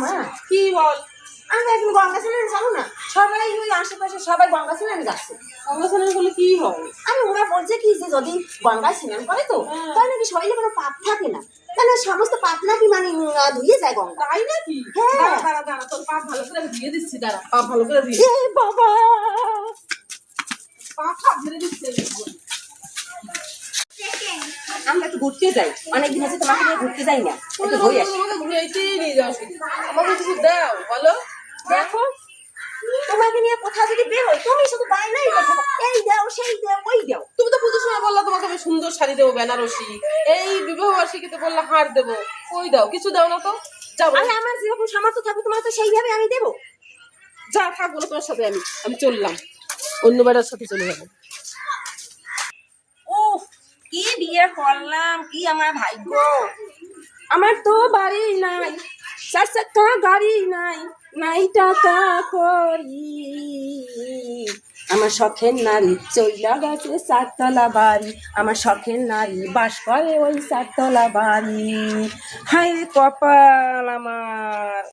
মা কি বল? আমরা এখন গঙ্গা স্নানে যাবো না? সবাই ওই আশেপাশে সবাই গঙ্গা স্নানে যাচ্ছে। গঙ্গা স্নান করলে কি হবে? আরে ওরা বলছে কি যে যদি গঙ্গা স্নান করে তো তাহলে নাকি শরীরে কোনো পাপ থাকে না, তাহলে সমস্ত পাপ নাকি মানে ধুয়ে যায় গঙ্গা। তাই নাকি? হ্যাঁ। দাঁড়া দাঁড়া দাঁড়া, তোর পা ভালো করে আমি দিয়ে দিচ্ছি। দাঁড়া, পা ভালো করে দিয়ে এ বাবা, পা সব ঝেড়ে দিচ্ছে। আমরা একটু ঘুরতে যাই, অনেকদিন আছে তোমাকে নিয়ে ঘুরতে যাই না, একটু ঘুরে আসি। আমাকে ঘুরাইতেই নিয়ে যাও শুধু। আমাকে কিছু দাও বলো। দেখো তোমাকে নিয়ে কোথাও যদি বেরোয় তুমি শুধু বায়নাই করছো, এই দাও সেই দাও ওই দাও। তুমি তো পুজোর সময় বললা তোমাকে আমি সুন্দর শাড়ি দেবো বেনারসি, এই বিবাহ বার্ষিকীতে বললা হার দেবো, ওই দাও, কিছু দাও না তো। যাবো আরে আমার যেরকম সামর্থ্য থাকবে তোমার তো সেইভাবে আমি দেবো। যা থাকবো না তোমার সাথে, আমি চললাম, অন্য বেড়ার সাথে চলে যাবো। ও কি বিয়ে করলাম, কি আমার ভাগ্য। আমার তো বাড়ি নাই, চার চাকা গাড়ি নাই, নাই টাকা করি। আমার শখের নারী চইলা গেছে চারতলা বাড়ি, আমার শখের নারী বাস করে ওই চারতলা বাড়ি। হায় রে কপাল আমার।